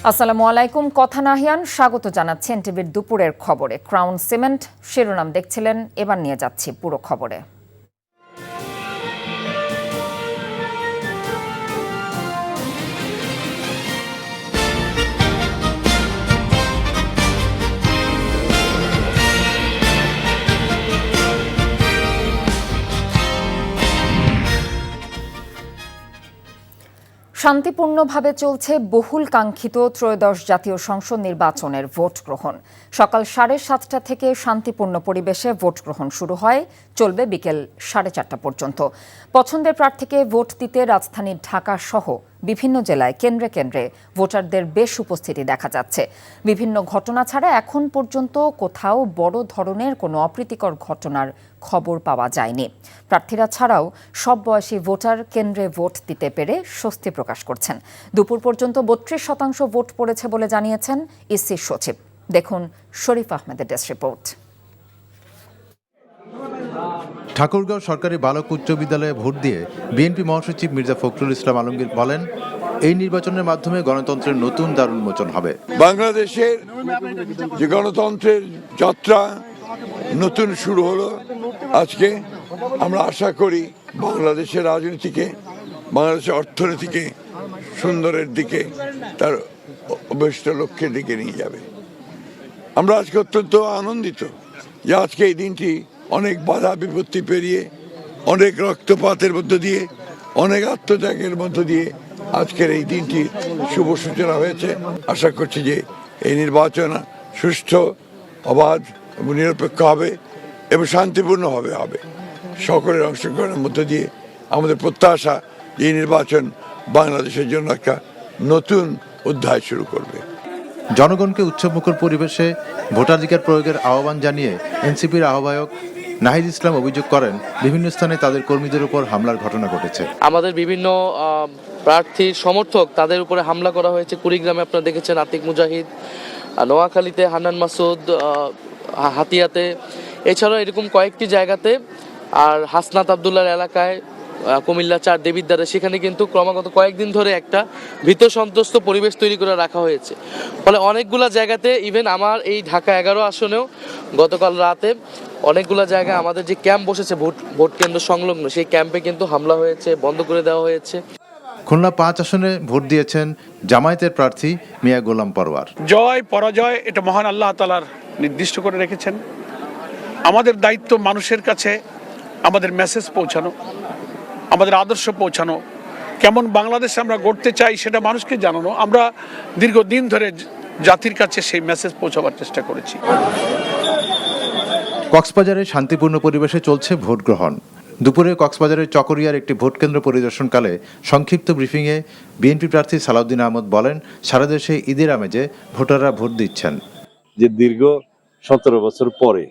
আসসালামু আলাইকুম। কথা নাহিয়ান স্বাগত জানাচ্ছি এনটিভির দুপুরের খবরে। ক্রাউন সিমেন্ট শিরোনাম দেখছিলেন, এবার নিয়ে যাচ্ছি পুরো খবরে। শান্তিপূর্ণভাবে চলছে বহুল কাঙ্ক্ষিত ত্রয়োদশ জাতীয় সংসদ নির্বাচনের ভোট গ্রহণ। সকাল 7:30 থেকে শান্তিপূর্ণ পরিবেশে ভোট গ্রহণ শুরু হয়, চলবে বিকেল 4:30 পর্যন্ত। পছন্দের প্রার্থীকে ভোট দিতে রাজধানী ঢাকা সহ বিভিন্ন জেলায় কেন্দ্রে কেন্দ্রে ভোটারদের বেশ উপস্থিতি দেখা যাচ্ছে। বিভিন্ন ঘটনা ছাড়া এখন পর্যন্ত কোথাও বড় ধরনের কোনো অপ্রীতিকর ঘটনার খবর পাওয়া যায়নি। প্রার্থীরা ছাড়াও সব বয়সী ভোটার কেন্দ্রে ভোট দিতে পেরে স্বস্তি প্রকাশ করছেন। দুপুর পর্যন্ত 32% ভোট পড়েছে বলে জানিয়েছেন ইসি সচিব। দেখুন শরীফ আহমেদের ডেস্ক রিপোর্ট। ঠাকুরগাঁও সরকারি বালক উচ্চ বিদ্যালয়ে ভোট দিয়ে বিএনপি মহাসচিব মির্জা ফখরুল ইসলাম আলমগীর বলেন, এই নির্বাচনের মাধ্যমে গণতন্ত্রের নতুন দ্বার উন্মোচন হবে। বাংলাদেশের যে গণতন্ত্রের যাত্রা নতুন শুরু হলো আজকে। আমরা আশা করি বাংলাদেশের রাজনীতিকে, বাংলাদেশের অর্থনীতিকে সুন্দরের দিকে, তার অভীষ্ট লক্ষ্যের দিকে নিয়ে যাবে। আমরা আজকে অত্যন্ত আনন্দিত যে আজকে এই দিনটি অনেক বাধা বিপত্তি পেরিয়ে, অনেক রক্তপাতের মধ্য দিয়ে, অনেক আত্মত্যাগের মধ্য দিয়ে আজকের এই দিনটি শুভ সূচনা হয়েছে। আশা করছি যে এই নির্বাচন সুষ্ঠু, অবাধ এবং নিরপেক্ষ হবে এবং শান্তিপূর্ণভাবে হবে। সকলের অংশগ্রহণের মধ্য দিয়ে আমাদের প্রত্যাশা এই নির্বাচন বাংলাদেশের জন্য একটা নতুন অধ্যায় শুরু করবে। জনগণকে উৎসবমুখর পরিবেশে ভোটাধিকার প্রয়োগের আহ্বান জানিয়ে এনসিপির আহ্বায়ক নাহিদ ইসলাম অভিযোগ করেন, বিভিন্ন স্থানে তাদের কর্মীদের উপর হামলার ঘটনা ঘটেছে। আমাদের বিভিন্ন প্রার্থীর সমর্থক তাদের উপরে হামলা করা হয়েছে। কুড়িগ্রামে আপনারা দেখেছেন আতিক মুজাহিদ, নোয়াখালীতে হান্নান মাসুদ, হাতিয়াতে, এছাড়াও এরকম কয়েকটি জায়গাতে, আর হাসনাত আবদুল্লার এলাকায়, কুমিল্লা 4 দেবিদ্বারে, সেখানে কিন্তু ক্রমাগত কয়েকদিন ধরে একটা ভীত সন্ত্রস্ত পরিবেশ তৈরি করে রাখা হয়েছে। ফলে অনেকগুলা জায়গাতে, ইভেন আমার এই ঢাকা 11 আসনেও গতকাল রাতে অনেকগুলো জায়গায় আমাদের যে ক্যাম্প বসেছে ভোট কেন্দ্র সংলগ্ন, সেই ক্যাম্পে কিন্তু হামলা হয়েছে, বন্ধ করে দেওয়া হয়েছে। খুলনা 5 আসনে ভোট দিয়েছেন জামায়াতের প্রার্থী মিয়া গোলাম পরওয়ার। জয় পরাজয় এটা মহান আল্লাহ তাআলার নির্দিষ্ট করে রেখেছেন। আমাদের দায়িত্ব মানুষের কাছে আমাদের মেসেজ পৌঁছানো, আমাদের আদর্শ পৌঁছানো, কেমন বাংলাদেশ আমরা গড়তে চাই সেটা মানুষকে জানানো। আমরা দীর্ঘদিন ধরে জাতির কাছে সেই মেসেজ পৌঁছাবার চেষ্টা করেছি। কক্সবাজারে শান্তিপূর্ণ পরিবেশে চলছে ভোট গ্রহণ। দুপুরে কক্সবাজারের চকরিয়ার একটি ভোট কেন্দ্র পরিদর্শনকালে সংক্ষিপ্ত ব্রিফিংয়ে বিএনপি প্রার্থী সালাউদ্দিন আহমদ বলেন, সারা দেশে ঈদের আমেজে ভোটাররা ভোট দিচ্ছেন। যে দীর্ঘ 17 বছর পরে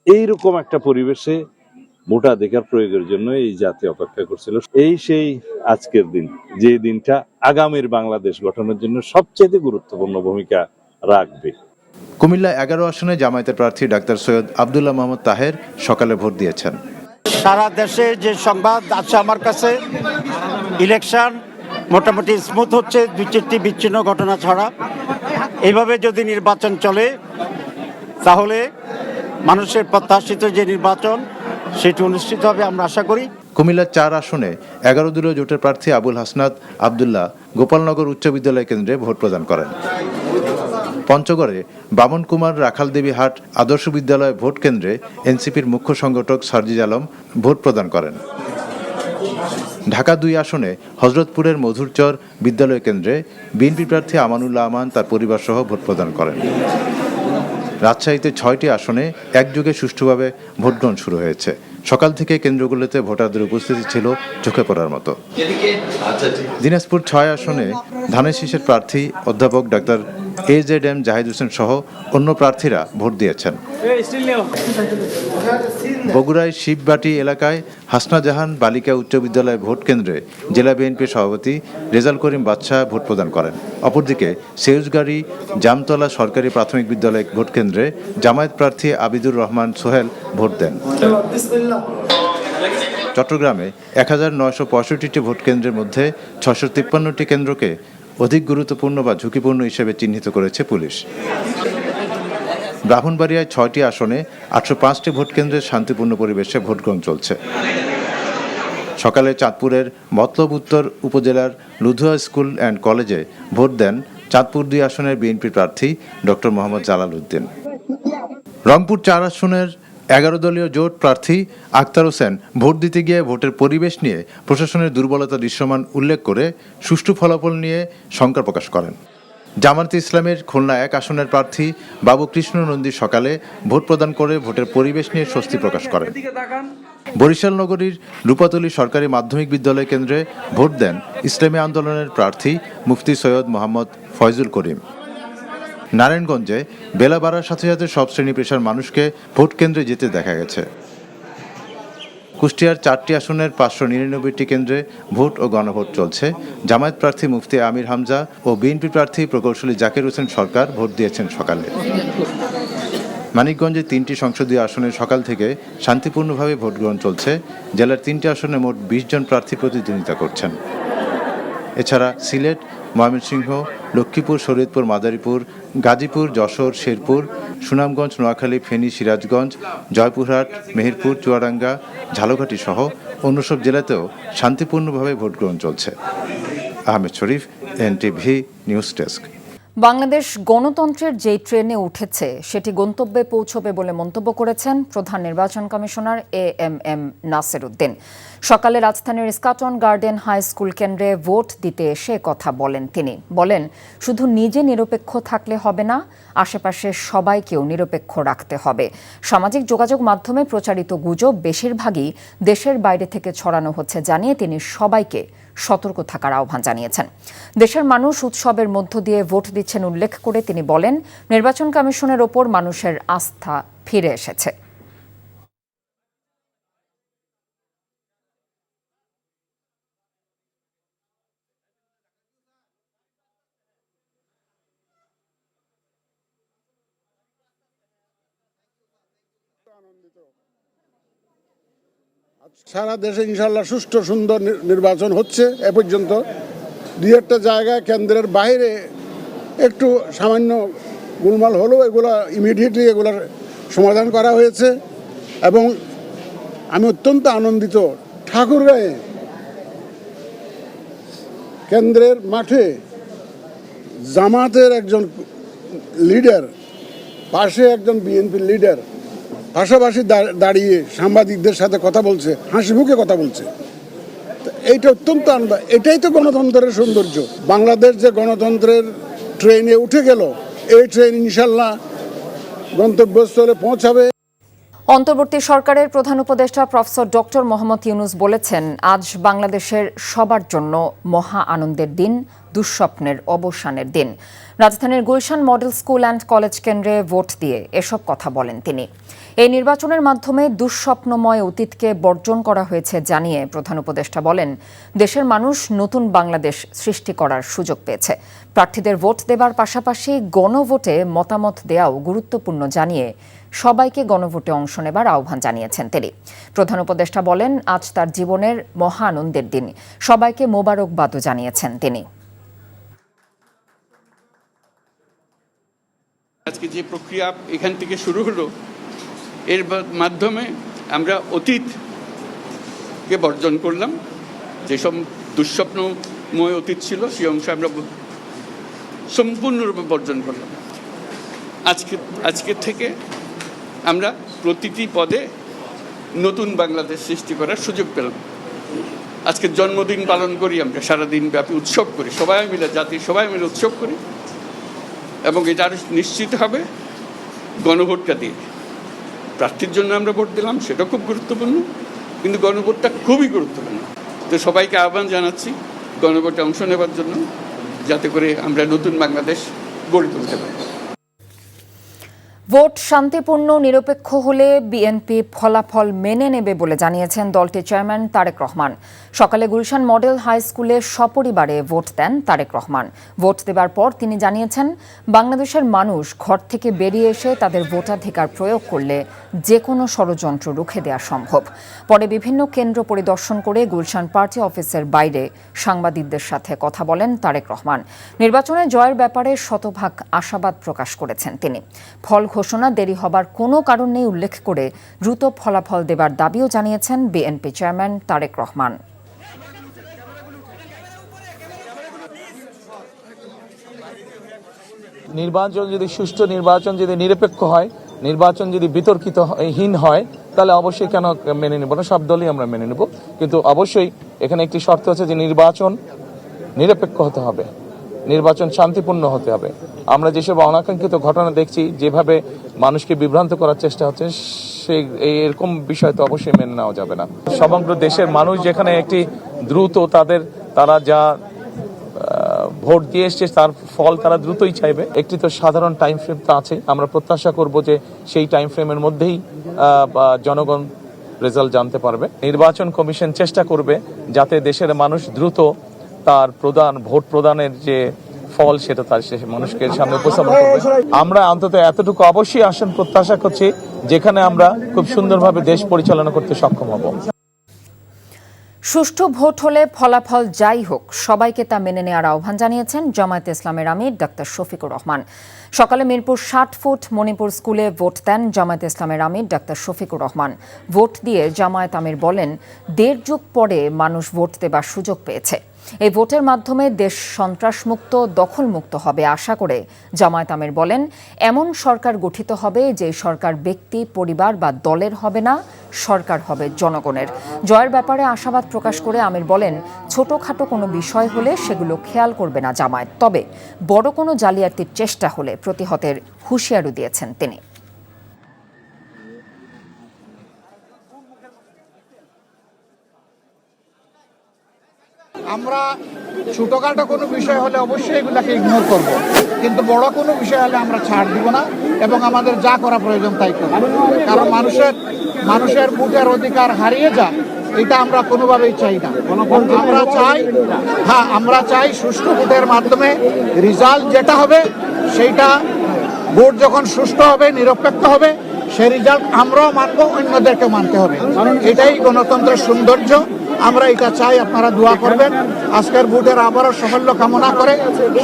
এইরকম একটা পরিবেশে ভোটাধিকার প্রয়োগের জন্য এই জাতি অপেক্ষা করছিল। সেই আজকের দিন, যে দিনটা আগামীর বাংলাদেশ গঠনের জন্য সবচেয়ে গুরুত্বপূর্ণ ভূমিকা রাখবে। কুমিল্লা 11 আসনে জামায়াতের প্রার্থী ডাক্তার সৈয়দ আব্দুল্লাহ মোহাম্মদ তাহের সকালে ভোট দিয়েছেন। সারা দেশে যে সংবাদ আছে আমার কাছে, ইলেকশন মোটামুটি স্মুথ হচ্ছে, 2-4টি বিচ্ছিন্ন ঘটনা ছাড়া। এইভাবে যদি নির্বাচন চলে তাহলে মানুষের প্রত্যাশিত যে নির্বাচন সেটি অনুষ্ঠিত হবে আমরা আশা করি। কুমিল্লার 4 আসনে 11 দলীয় জোটের প্রার্থী আবুল হাসনাত আবদুল্লাহ গোপালনগর উচ্চ বিদ্যালয় কেন্দ্রে ভোট প্রদান করেন। পঞ্চগড়ে বামন কুমার রাখালদেবী হাট আদর্শ বিদ্যালয় ভোট কেন্দ্রে এনসিপির মুখ্য সংগঠক সার্জিজ আলম ভোট প্রদান করেন। ঢাকা 2 আসনে হযরতপুরের মধুরচর বিদ্যালয় কেন্দ্রে বিএনপি প্রার্থী আমানুল্লাহ আমান তার পরিবার সহ ভোট প্রদান করেন। রাজশাহীতে 6টি আসনে একযোগে সুষ্ঠুভাবে ভোটগ্রহণ শুরু হয়েছে। সকাল থেকে কেন্দ্রগুলোতে ভোটারদের উপস্থিতি ছিল চোখে পড়ার মতো। দিনাজপুর 6 আসনে ধানের শীষের প্রার্থী অধ্যাপক ডাক্তার AZM জাহিদ হোসেন সহ অন্য প্রার্থীরা ভোট দিয়েছেন। বগুড়ায় শিববাটি এলাকায় হাসনা জাহান বালিকা উচ্চ বিদ্যালয় ভোট কেন্দ্রে জেলা বিএনপির সভাপতি রেজাল করিম বাদশাহ ভোট প্রদান করেন। অপরদিকে সেউজগাড়ি জামতলা সরকারি প্রাথমিক বিদ্যালয় ভোট কেন্দ্রে জামায়াত প্রার্থী আবিদুর রহমান সোহেল ভোট দেন। চট্টগ্রামে 1965টি ভোট কেন্দ্রের মধ্যে 653টি কেন্দ্রকে অধিক গুরুত্বপূর্ণ বা ঝুঁকিপূর্ণ হিসেবে চিহ্নিত করেছে পুলিশ। ব্রাহ্মণবাড়িয়ায় 6টি আসনে 805টি ভোটকেন্দ্রে শান্তিপূর্ণ পরিবেশে ভোটগ্রহণ চলছে। সকালে চাঁদপুরের মতলব উত্তর উপজেলার লুধুয়া স্কুল অ্যান্ড কলেজে ভোট দেন চাঁদপুর 2 আসনের বিএনপি প্রার্থী ডক্টর মোহাম্মদ জালাল উদ্দিন। রংপুর 4 আসনের 11 দলীয় জোট প্রার্থী আক্তার হোসেন ভোট দিতে গিয়ে ভোটের পরিবেশ নিয়ে প্রশাসনের দুর্বলতা দৃশ্যমান উল্লেখ করে সুষ্ঠু ফলাফল নিয়ে শঙ্কা প্রকাশ করেন। জামায়াতে ইসলামের খুলনা 1 আসনের প্রার্থী বাবু কৃষ্ণ নন্দী সকালে ভোট প্রদান করে ভোটের পরিবেশ নিয়ে স্বস্তি প্রকাশ করেন। বরিশাল নগরীর রূপাতলী সরকারি মাধ্যমিক বিদ্যালয় কেন্দ্রে ভোট দেন ইসলামী আন্দোলনের প্রার্থী মুফতি সৈয়দ মোহাম্মদ ফয়জুল করিম। নারায়ণগঞ্জে বেলা বাড়ার সাথে সাথে সব শ্রেণী পেশার মানুষকে ভোট কেন্দ্রে যেতে দেখা গেছে। কুষ্টিয়ার 4টি আসনের 599টি কেন্দ্রে ভোট ও গণভোট চলছে। জামায়াত প্রার্থী মুফতি আমির হামজা ও বিএনপি প্রার্থী প্রকৌশলী জাকির হোসেন সরকার ভোট দিয়েছেন সকালে। মানিকগঞ্জে 3টি সংসদীয় আসনে সকাল থেকে শান্তিপূর্ণভাবে ভোট গ্রহণ চলছে। জেলার 3টি আসনে মোট 20 জন প্রার্থী প্রতিদ্বন্দ্বিতা করছেন। এছাড়া সিলেট, ময়মনসিংহ, লক্ষ্মীপুর, শরীয়তপুর, মাদারীপুর, গাজীপুর, যশোর, শেরপুর, সুনামগঞ্জ, নোয়াখালী, ফেনী, সিরাজগঞ্জ, জয়পুরহাট, মেহেরপুর, চুয়াডাঙ্গা, ঝালকাঠি সহ অন্য সব জেলাতেও শান্তিপূর্ণভাবে ভোট গ্রহণ চলছে। আহমেদ শরীফ, এনটিভি নিউজ ডেস্ক। বাংলাদেশ গণতন্ত্রের যেই ট্রেনে উঠেছে সেটি গন্তব্যে পৌঁছবে বলে মন্তব্য করেছেন প্রধান নির্বাচন কমিশনার এএমএম নাসির উদ্দিন। সকালে রাজধানীর স্কটন গার্ডেন হাই স্কুল কেন্দ্রে ভোট দিতে এসে কথা বলেন তিনি। বলেন, শুধু নিজে নিরপেক্ষ থাকলে হবে না, আশেপাশে সবাইকেও নিরপেক্ষ রাখতে হবে। সামাজিক যোগাযোগ মাধ্যমে প্রচারিত গুজব বেশিরভাগই দেশের বাইরে থেকে ছড়ানো হচ্ছে জানিয়ে তিনি সবাইকে সতর্ক থাকার আহ্বান জানিয়েছেন। দেশের মানুষ উৎসবের মধ্য দিয়ে ভোট দিচ্ছেন উল্লেখ করে তিনি বলেন, নির্বাচন কমিশনের ওপর মানুষের আস্থা ফিরে এসেছে। সারা দেশে ইনশাল্লাহ সুষ্ঠু সুন্দর নির্বাচন হচ্ছে। এ পর্যন্ত 2-1টা জায়গায় কেন্দ্রের বাইরে একটু সামান্য গোলমাল হলেও এগুলো ইমিডিয়েটলি এগুলোর সমাধান করা হয়েছে এবং আমি অত্যন্ত আনন্দিত। ঠাকুরগাঁয়ে কেন্দ্রের মাঠে জামাতের একজন লিডার, পাশে একজন বিএনপির লিডার পাশাপাশি দাঁড়িয়ে সাংবাদিকদের সাথে কথা বলছে, হাসি মুখে কথা বলছে। এইটা অত্যন্ত আনন্দ। এটাই তো গণতন্ত্রের সৌন্দর্য। বাংলাদেশ যে গণতন্ত্রের ট্রেনে উঠে গেল, এই ট্রেন ইনশাল্লাহ গন্তব্যস্থলে পৌঁছাবে। অন্তর্বর্তী সরকারের প্রধান উপদেষ্টা প্রফেসর ডক্টর মোহাম্মদ ইউনূস বলেছেন, আজ বাংলাদেশের সবার জন্য মহা আনন্দের দিন, দুঃস্বপ্নের অবসানের দিন। রাজধানীর Gulshan model school and college কেন্দ্রে ভোট দিয়ে এসব কথা বলেন তিনি। এই নির্বাচনের মাধ্যমে দুঃস্বপ্নময় অতীতকে বর্জন করা হয়েছে জানিয়ে প্রধান উপদেষ্টা বলেন, দেশের মানুষ নতুন বাংলাদেশ সৃষ্টি করার সুযোগ পেয়েছে। প্রার্থীদের ভোট দেবার পাশাপাশি গণভোটে মতামত দেওয়াও গুরুত্বপূর্ণ জানিয়ে সবাইকে গণভোটে অংশ নেবার আহ্বান জানিয়েছেন তিনি। প্রধান উপদেষ্টা বলেন, আজ তার জীবনের মহা আনন্দের দিন। সবাইকে মোবারকবাদও জানিয়েছেন তিনি। আজকে যে প্রক্রিয়া এখান থেকে শুরু হলো, এর মাধ্যমে আমরা অতীতকে বর্জন করলাম। যেসব দুঃস্বপ্নময় অতীত ছিল সেই অংশ আমরা সম্পূর্ণরূপে বর্জন করলাম। আজকে থেকে আমরা প্রতিটি পদে নতুন বাংলাদেশ সৃষ্টি করার সুযোগ পেলাম। আজকে জন্মদিন পালন করি, আমরা সারাদিন ব্যাপী উৎসব করি, সবাই মিলে, জাতির সবাই মিলে উৎসব করি এবং এটা নিশ্চিত হবে গণভোটটা দিয়ে। প্রার্থীর জন্য আমরা ভোট দিলাম, সেটা খুব গুরুত্বপূর্ণ, কিন্তু গণভোটটা খুবই গুরুত্বপূর্ণ। তো সবাইকে আহ্বান জানাচ্ছি গণভোটে অংশ নেবার জন্য, যাতে করে আমরা নতুন বাংলাদেশ গড়ে তুলতে পারি। ভোট শান্তিপূর্ণ নিরপেক্ষ হলে বিএনপি ফলাফল মেনে নেবে বলে জানিয়েছেন দলটির চেয়ারম্যান তারেক রহমান। সকালে গুলশান মডেল হাই স্কুলে সপরিবারে ভোট দেন তারেক রহমান। ভোট দেবার পর তিনি জানিয়েছেন, বাংলাদেশের মানুষ ঘর থেকে বেরিয়ে এসে তাদের ভোটাধিকার প্রয়োগ করলে যে কোনো ষড়যন্ত্র রুখে দেওয়া সম্ভব। পরে বিভিন্ন কেন্দ্র পরিদর্শন করে গুলশান পার্টি অফিসের বাইরে সাংবাদিকদের সাথে কথা বলেন তারেক রহমান। নির্বাচনে জয়ের ব্যাপারে শতভাগ আশাবাদ প্রকাশ করেছেন তিনি। ফল ঘোষণা দেরি হবার কোনো কারণ নেই উল্লেখ করে দ্রুত ফলাফল দেবার দাবিও জানিয়েছেন বিএনপি চেয়ারম্যান তারেক রহমান। নির্বাচন যদি সুষ্ঠু নির্বাচন যদি নিরপেক্ষ হয়, নির্বাচন যদি বিতর্কিতহীন হয়, তাহলে অবশ্যই কেন মেনে নেব না, সব দলই আমরা মেনে নেব। কিন্তু অবশ্যই এখানে একটি শর্ত আছে যে নির্বাচন নিরপেক্ষ হতে হবে, নির্বাচন শান্তিপূর্ণ হতে হবে। আমরা যেসব অনাকাঙ্ক্ষিত ঘটনা দেখছি, যেভাবে মানুষকে বিভ্রান্ত করার চেষ্টা হচ্ছে, সেই এরকম বিষয় তো অবশ্যই মেনে নেওয়া যাবে না। সমগ্র দেশের মানুষ যেখানে একটি দ্রুত তারা যা ভোট দিয়ে এসছে তার ফল তারা দ্রুতই চাইবে। একটি তো সাধারণ টাইম ফ্রেম তো আছে, আমরা প্রত্যাশা করব যে সেই টাইম ফ্রেমের মধ্যেই জনগণ রেজাল্ট জানতে পারবে। নির্বাচন কমিশন চেষ্টা করবে যাতে দেশের মানুষ দ্রুত তার ভোট প্রদানের যে ফল সেটা তার মানুষকে সামনে উপস্থাপন করবে। আমরা অন্তত এতটুকু অবশ্যই আসন প্রত্যাশা করছি যেখানে আমরা খুব সুন্দরভাবে দেশ পরিচালনা করতে সক্ষম হব। সুষ্ঠু ভোট হলে ফলাফল যাই হোক, সবাইকে তা মেনে নেওয়ার আহ্বান জানিয়েছেন জামায়াতে ইসলামের আমির ডাক্তার শফিকুর রহমান। সকালে মিরপুর 60 ফুট মণিপুর স্কুলে ভোট দেন জামায়াতে ইসলামের আমির ডাক্তার শফিকুর রহমান। ভোট দিয়ে জামায়াত আমির বলেন, 1.5 যুগ পরে মানুষ ভোট দেবার সুযোগ পেয়েছে। এই ভোটের মাধ্যমে দেশ সন্ত্রাসমুক্ত, দখলমুক্ত হবে আশা করে জামায়াত আমির বলেন, এমন সরকার গঠিত হবে যে সরকার ব্যক্তি, পরিবার বা দলের হবে না, সরকার হবে জনগণের। জয়ের ব্যাপারে আশাবাদ প্রকাশ করে আমির বলেন, ছোটখাটো কোনো বিষয় হলে সেগুলো খেয়াল করবে না জামায়াত, তবে বড় কোনো জালিয়াতির চেষ্টা হলে প্রতিহতের হুঁশিয়ারি দিয়েছেন তিনি। আমরা ছোটখাটো কোনো বিষয় হলে অবশ্যই এগুলাকে ইগনোর করব, কিন্তু বড় কোনো বিষয় হলে আমরা ছাড় দিব না এবং আমাদের যা করা প্রয়োজন তাই করব। কারণ মানুষের ভোটের অধিকার হারিয়ে যাক, এটা আমরা কোনোভাবেই চাই না। আমরা চাই সুষ্ঠু ভোটের মাধ্যমে রেজাল্ট যেটা হবে সেইটা, ভোট যখন সুষ্ঠু হবে, নিরপেক্ষ হবে, সেই রেজাল্ট আমরাও মানব, অন্যদেরকে মানতে হবে। এটাই গণতন্ত্রের সৌন্দর্য। আমরা এটা চাই, আপনারা দোয়া করবেন। আজকের ভোটের আবারও সাফল্য কামনা করে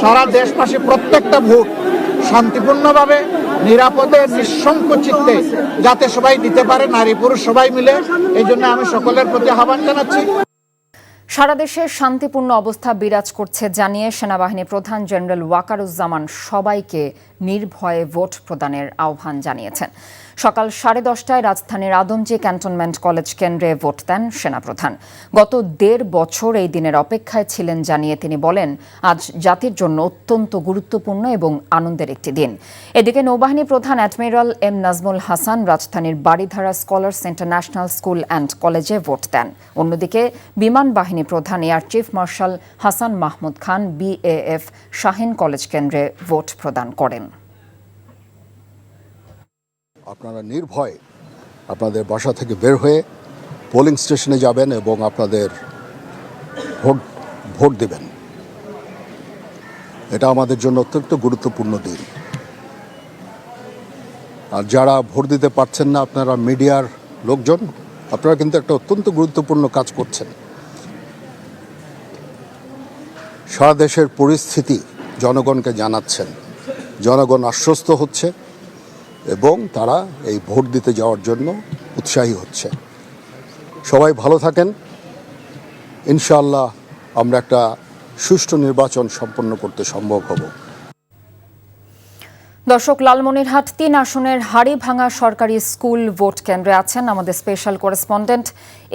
সারা দেশবাসী প্রত্যেকটা ভোট শান্তিপূর্ণভাবে, নিরাপদে, নিঃসংকোচিতে যাতে সবাই দিতে পারে, নারী পুরুষ সবাই মিলে। এই জন্য আমি সকলের প্রতি আহ্বান জানাচ্ছি। সারা দেশে শান্তিপূর্ণ অবস্থা বিরাজ করছে জানিয়ে সেনাবাহিনী প্রধান জেনারেল ওয়াকারুজ্জামান সবাইকে নির্ভয়ে ভোট প্রদানের আহ্বান জানিয়েছেন। সকাল 10:30টায় রাজধানীর আদমজী ক্যান্টনমেন্ট কলেজ কেন্দ্রে ভোট দেন সেনাপ্রধান। গত 1.5 বছর এই দিনের অপেক্ষায় ছিলেন জানিয়ে তিনি বলেন, আজ জাতির জন্য অত্যন্ত গুরুত্বপূর্ণ এবং আনন্দের একটি দিন। এদিকে নৌবাহিনী প্রধান অ্যাডমিরাল এম নাজমুল হাসান রাজধানীর Baridhara scholars international school and কলেজে ভোট দেন। অন্যদিকে বিমান বাহিনী প্রধান air chief marshal Hasan Mahmud Khan BAF Shaheen college কেন্দ্রে ভোট প্রদান করেন। আপনারা নির্ভয়ে আপনাদের বাসা থেকে বের হয়ে পোলিং স্টেশনে যাবেন এবং আপনাদের ভোট দেবেন। এটা আমাদের জন্য অত্যন্ত গুরুত্বপূর্ণ দিন। আর যারা ভোট দিতে পারছেন না, আপনারা মিডিয়ার লোকজন, আপনারা কিন্তু একটা অত্যন্ত গুরুত্বপূর্ণ কাজ করছেন। সারা দেশের পরিস্থিতি জনগণকে জানাচ্ছেন, জনগণ আশ্বস্ত হচ্ছে এবং তারা এই ভোট দিতে যাওয়ার জন্য উৎসাহী হচ্ছে। সবাই ভালো থাকেন। ইনশাআল্লাহ আমরা একটা সুষ্ঠু নির্বাচন সম্পন্ন করতে সম্ভব হব। দর্শক, লালমনিরহাট 3 আসনের হাড়িভাঙা সরকারি স্কুল ভোট কেন্দ্রে আছেন আমাদের special correspondent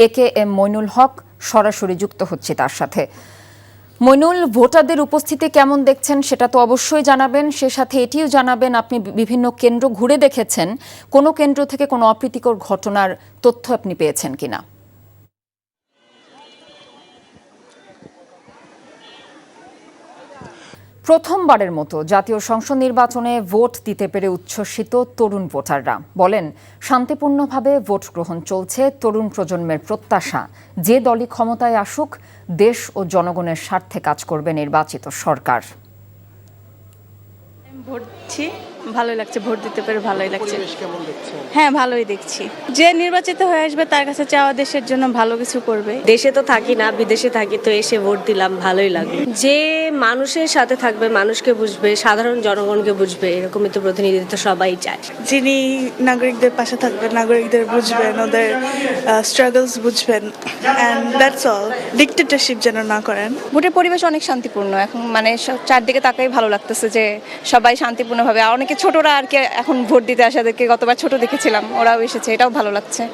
AKM Moinul Haque. সরাসরি যুক্ত হচ্ছে তার সাথে। মইনুল, ভোটারদের উপস্থিতি কেমন দেখছেন সেটা তো অবশ্যই জানাবেন, সে সাথে এটিও জানাবেন আপনি বিভিন্ন কেন্দ্র ঘুরে দেখেছেন, কোনো কেন্দ্র থেকে কোনো অপ্রীতিকর ঘটনার তথ্য আপনি পেয়েছেন কিনা? প্রথমবারের মতো জাতীয় সংসদ নির্বাচনে ভোট দিতে পেরে উচ্ছ্বসিত তরুণ ভোটাররা বলেন, শান্তিপূর্ণভাবে ভোট গ্রহণ চলছে। তরুণ প্রজন্মের প্রত্যাশা, যে দলই ক্ষমতায় আসুক, দেশ ও জনগণের স্বার্থে কাজ করবে নির্বাচিত সরকার। ভোট দিচ্ছি, ভালোই লাগছে, ভোট দিতে পেরে ভালোই লাগছে। হ্যাঁ, ভালোই দেখছি। যে নির্বাচিত হয়ে আসবে তার কাছে চাওয়া দেশের জন্য ভালো কিছু করবে। দেশে তো থাকি না, বিদেশে থাকি, তো এসে ভোট দিলাম, ভালোই লাগলো। যে মানুষের সাথে থাকবে, মানুষকে বুঝবে, সাধারণ জনগণকে বুঝবে, এরকমই তো প্রতিনিধিত্ব সবাই চায়। যিনি নাগরিকদের পাশে থাকবেন, নাগরিকদের বুঝবেন, ওদের স্ট্রাগলস বুঝবেন, এন্ড দ্যাটস অল। ডিক্টেটরশিপ যেন না করেন। ভোটের পরিবেশ অনেক শান্তিপূর্ণ এখন, মানে চারদিকে তাকাই ভালো লাগতেছে যে সবাই শান্তিপূর্ণভাবে। অনেকে ছোটরা আর কি এখন ভোট দিতে আসাদেরকে গতবার ছোট দেখেছিলাম, ওরাও এসেছে, এটাও ভালো লাগছে।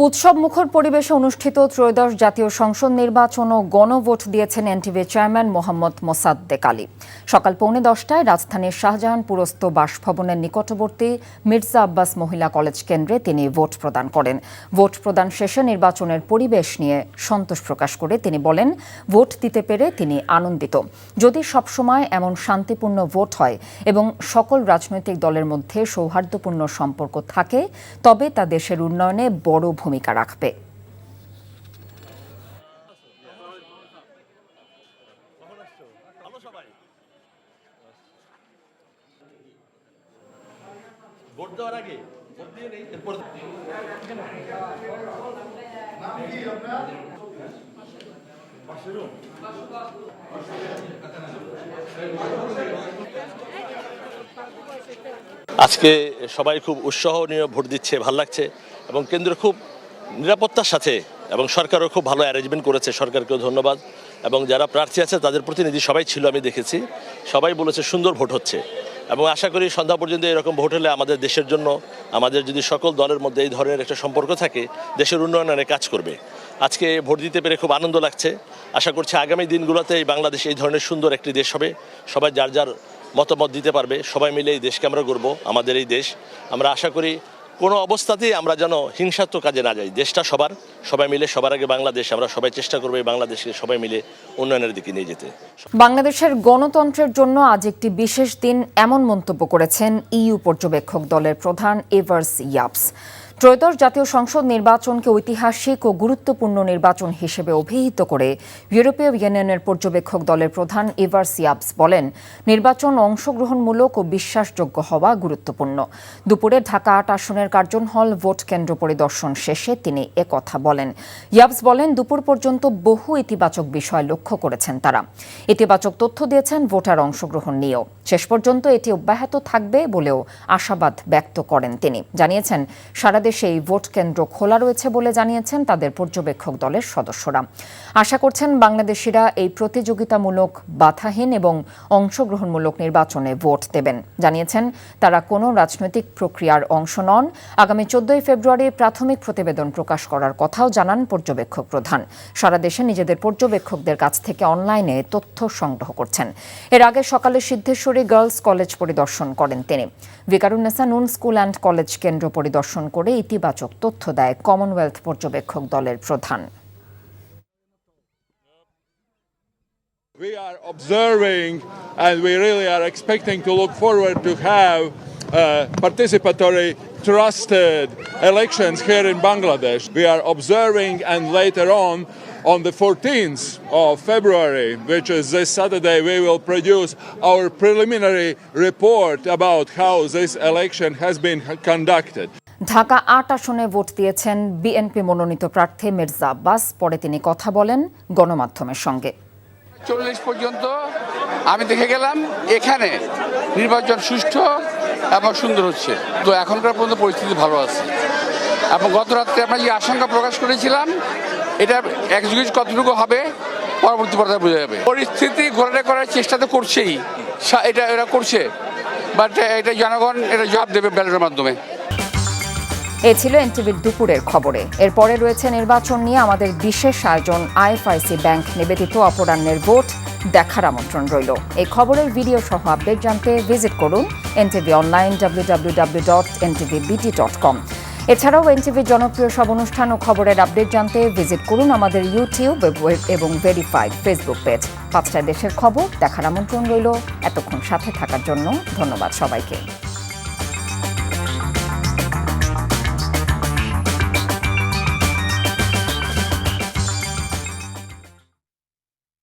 উৎসব মুখর পরিবেশে অনুষ্ঠিত ত্রয়োদশ জাতীয় সংসদ নির্বাচন ও গণভোট দিয়েছেন এনটিভি চেয়ারম্যান মোহাম্মদ মোসাদ্দেক আলী। সকাল 10:15টায় রাজধানীর শাহজাহানপুরস্থ বাসভবনের নিকটবর্তী মির্জা আব্বাস মহিলা কলেজ কেন্দ্রে তিনি ভোট প্রদান করেন। ভোট প্রদান শেষে নির্বাচনের পরিবেশ নিয়ে সন্তোষ প্রকাশ করে তিনি বলেন, ভোট দিতে পেরে তিনি আনন্দিত। যদি সবসময় এমন শান্তিপূর্ণ ভোট হয় এবং সকল রাজনৈতিক দলের মধ্যে সৌহার্দ্যপূর্ণ সম্পর্ক থাকে, তবে তা দেশের উন্নয়নে বড় ভূমিকা রাখবে। আজকে সবাই খুব উৎসাহ নিয়ে ভোট দিচ্ছে, ভাল লাগছে এবং কেন্দ্র খুব নিরাপত্তার সাথে এবং সরকারও খুব ভালো অ্যারেঞ্জমেন্ট করেছে, সরকারকেও ধন্যবাদ। এবং যারা প্রার্থী আছে তাদের প্রতিনিধি সবাই ছিল, আমি দেখেছি, সবাই বলেছে সুন্দর ভোট হচ্ছে এবং আশা করি সন্ধ্যা পর্যন্ত এরকম ভোট হলে আমাদের দেশের জন্য, আমাদের যদি সকল দলের মধ্যে এই ধরনের একটা সম্পর্ক থাকে, দেশের উন্নয়নে কাজ করবে। আজকে ভোট দিতে পেরে খুব আনন্দ লাগছে। আশা করছি আগামী দিনগুলোতে এই বাংলাদেশ এই ধরনের সুন্দর একটি দেশ হবে, সবাই যার যার মতামত দিতে পারবে, সবাই মিলে এই দেশকে আমরা গড়ব, আমাদের এই দেশ। আমরা আশা করি কোনো অবস্থাতেই আমরা যেন হিংসাত্মক কাজে না যাই। দেশটা সবার, সবাই মিলে সবার আগে বাংলাদেশ, আমরা সবাই চেষ্টা করবো এই বাংলাদেশকে সবাই মিলে উন্নয়নের দিকে নিয়ে যেতে। বাংলাদেশের গণতন্ত্রের জন্য আজ একটি বিশেষ দিন, এমন মন্তব্য করেছেন ইইউ পর্যবেক্ষক দলের প্রধান এভার্স ইয়াপস। ত্রয়োদশ জাতীয় সংসদ নির্বাচনকে ঐতিহাসিক ও গুরুত্বপূর্ণ নির্বাচন হিসেবে অভিহিত করে ইউরোপীয় ইউনিয়নের পর্যবেক্ষক দলের প্রধান এভার্স ইয়াপস বলেন, নির্বাচন অংশগ্রহণমূলক ও বিশ্বাসযোগ্য হওয়া গুরুত্বপূর্ণ। দুপুরে ঢাকা ৮ আসনের কার্জন হল ভোট কেন্দ্র পরিদর্শন শেষে তিনি একথা বলেন। ইয়াপস বলেন, দুপুর পর্যন্ত বহু ইতিবাচক বিষয় লক্ষ্য করেছেন তারা। ইতিবাচক তথ্য দিয়েছেন ভোটার অংশগ্রহণ নিয়েও। শেষ পর্যন্ত এটি অব্যাহত থাকবে বলেও আশাবাদ ব্যক্ত করেন তিনি। জানিয়েছেন, সারা দেশে এই ভোট কেন্দ্র খোলা রয়েছে বলে জানিয়েছেন তাদের পর্যবেক্ষক দলের সদস্যরা। আশা করছেন বাংলাদেশিরা এই প্রতিযোগিতামূলক, বাধাহীন এবং অংশগ্রহণমূলক নির্বাচনে ভোট দেবেন। জানিয়েছেন তারা কোনো রাজনৈতিক প্রক্রিয়ার অংশ নন। আগামী 14 ফেব্রুয়ারি প্রাথমিক প্রতিবেদন প্রকাশ করার কথাও জানান পর্যবেক্ষক প্রধান। সারা দেশে নিজেদের পর্যবেক্ষকদের কাছ থেকে অনলাইনে তথ্য সংগ্রহ করছেন। এর আগে সকালে সিদ্ধেশ্বরী গার্লস কলেজ পরিদর্শন করেন তিনি। ভিকারুন্নেসা নুন স্কুল অ্যান্ড কলেজ কেন্দ্র পরিদর্শন করে ইতিবাচক তথ্য দেয় কমনওয়েলথ পর্যবেক্ষক দলের প্রধান। We are observing and we really are expecting to look forward to have participatory, trusted elections here in Bangladesh. We are observing, and later on the 14th of February, which is this Saturday, we will produce our preliminary report about how this election has been conducted. Dhaka ৮ আসনে vote দিয়েছেন BNP মনোনীত প্রার্থী মির্জা আব্বাস। পরে তিনি কথা বলেন গণমাধ্যমের সঙ্গে। 40 পর্যন্ত আমি দেখে গেলাম এখানে নির্বাচন সুষ্ঠু এবং সুন্দর হচ্ছে। তো এখনকার পর্যন্ত পরিস্থিতি ভালো আছে এবং গত রাত্রে আমরা যে আশঙ্কা প্রকাশ করেছিলাম, এটা এক্সিকিউট কতটুকু হবে পরবর্তী পর্যায়ে বোঝা যাবে। পরিস্থিতি ঘোরাটা করার চেষ্টা তো করছেই, এটা এরা করছে, বাট এটা জনগণ এটা জবাব দেবে ব্যালটের মাধ্যমে। এ ছিল এনটিভির দুপুরের খবরে। এরপরে রয়েছে নির্বাচন নিয়ে আমাদের বিশেষ আয়োজন আইএফআইসি ব্যাংক নিবেদিত অপরাহ্নের ভোট দেখার আমন্ত্রণ রইল। এই খবরের ভিডিও সহ আপডেট জানতে ভিজিট করুন এনটিভি অনলাইন www.ntvbt.com। এছাড়াও এনটিভির জনপ্রিয় সব অনুষ্ঠান ও খবরের আপডেট জানতে ভিজিট করুন আমাদের ইউটিউব এবং ভেরিফাইড ফেসবুক পেজ। 5টায় দেশের খবর দেখার আমন্ত্রণ রইল। এতক্ষণ সাথে থাকার জন্য ধন্যবাদ সবাইকে।